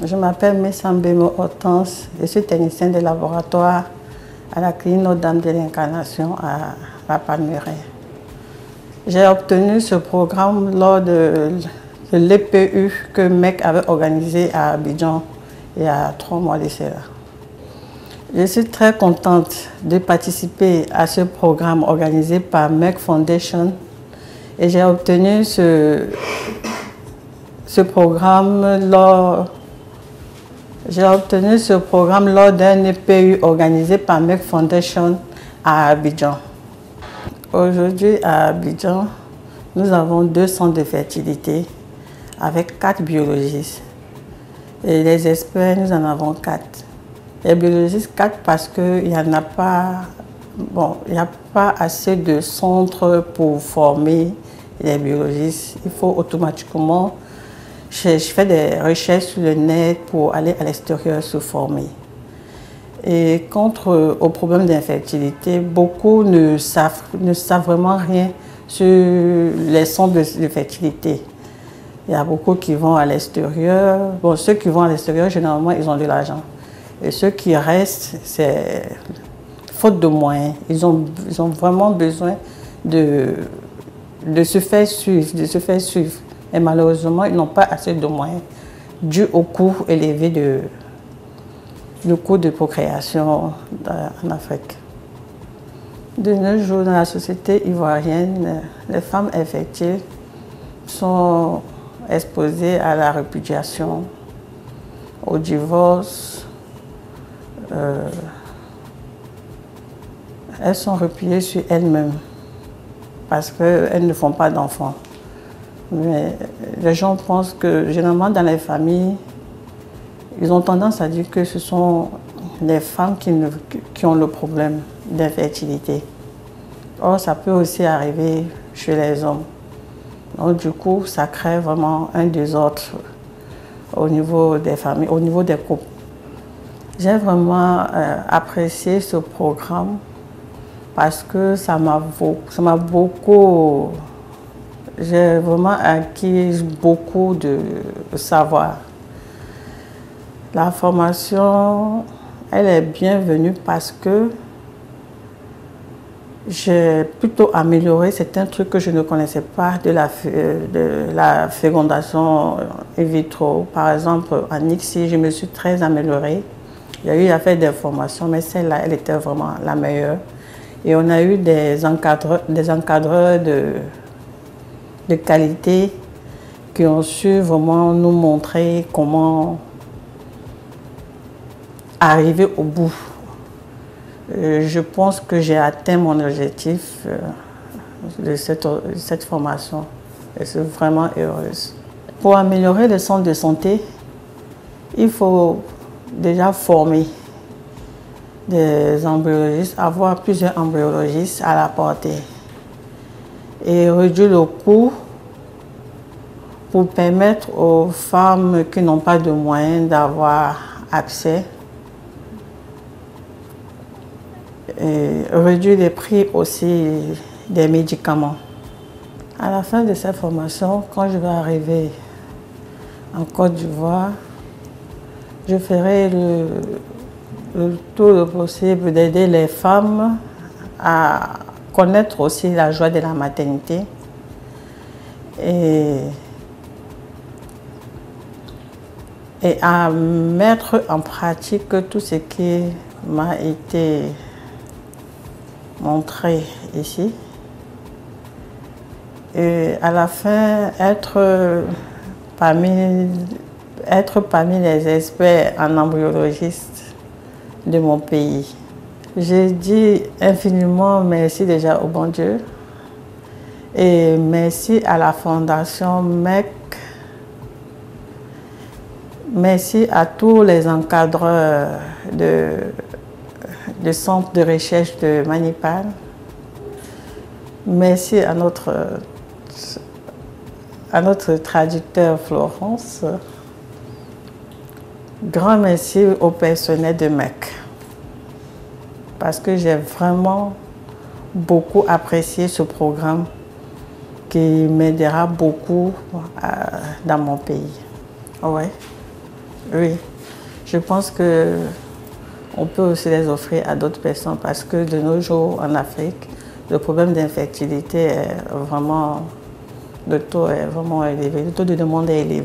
Je m'appelle Messambemo Hortense, je suis technicienne de laboratoire à la clinique Notre-Dame de l'Incarnation à La Palmeraie. J'ai obtenu ce programme lors de l'EPU que MEC avait organisé à Abidjan il y a 3 mois de cela. Je suis très contente de participer à ce programme organisé par MEC Foundation et j'ai obtenu ce programme lors d'un EPU organisé par MEC Foundation à Abidjan. Aujourd'hui à Abidjan, nous avons 2 centres de fertilité avec 4 biologistes. Et les experts, nous en avons 4. Les biologistes 4 parce qu'il n'y a pas assez de centres pour former les biologistes. Il faut automatiquement, je fais des recherches sur le net pour aller à l'extérieur se former. Et contre au problème d'infertilité, beaucoup ne savent vraiment rien sur les centres de fertilité. Il y a beaucoup qui vont à l'extérieur. Bon, ceux qui vont à l'extérieur, généralement, ils ont de l'argent. Et ceux qui restent, c'est faute de moyens. Ils ont vraiment besoin de se faire suivre, Et malheureusement, ils n'ont pas assez de moyens dû au coût élevé le coût de procréation en Afrique. De nos jours, dans la société ivoirienne, les femmes infertiles sont exposées à la répudiation, au divorce. Elles sont repliées sur elles-mêmes parce qu'elles ne font pas d'enfants. Mais les gens pensent que généralement dans les familles, ils ont tendance à dire que ce sont les femmes qui ont le problème d'infertilité. Or, ça peut aussi arriver chez les hommes. Donc, du coup, ça crée vraiment un désordre au niveau des familles, au niveau des couples. J'ai vraiment apprécié ce programme parce que ça m'a beaucoup... J'ai vraiment acquis beaucoup de savoir. La formation, elle est bienvenue parce que j'ai plutôt amélioré certains trucs que je ne connaissais pas de la fécondation in vitro. Par exemple, en ICSI, je me suis très améliorée. Il y a eu à faire des formations, mais celle-là, elle était vraiment la meilleure. Et on a eu des encadreurs de qualité qui ont su vraiment nous montrer comment arriver au bout. Je pense que j'ai atteint mon objectif de cette formation. Je suis vraiment heureuse. Pour améliorer le centre de santé, il faut déjà former des embryologistes, avoir plusieurs embryologistes à la portée et réduire le coût pour permettre aux femmes qui n'ont pas de moyens d'avoir accès et réduire les prix aussi des médicaments. À la fin de cette formation, quand je vais arriver en Côte d'Ivoire, je ferai tout le possible d'aider les femmes à connaître aussi la joie de la maternité et à mettre en pratique tout ce qui m'a été montré ici. Et à la fin, être parmi les experts en embryologiste de mon pays. J'ai dit infiniment merci déjà au bon Dieu et merci à la Fondation MEC. Merci à tous les encadreurs de centre de recherche de Manipal. Merci à notre traducteur Florence. Grand merci au personnel de MEC. Parce que j'ai vraiment beaucoup apprécié ce programme qui m'aidera beaucoup dans mon pays. Ouais. Oui, je pense que on peut aussi les offrir à d'autres personnes parce que de nos jours en Afrique, le problème d'infertilité est vraiment, le taux est vraiment élevé, le taux de demande est élevé.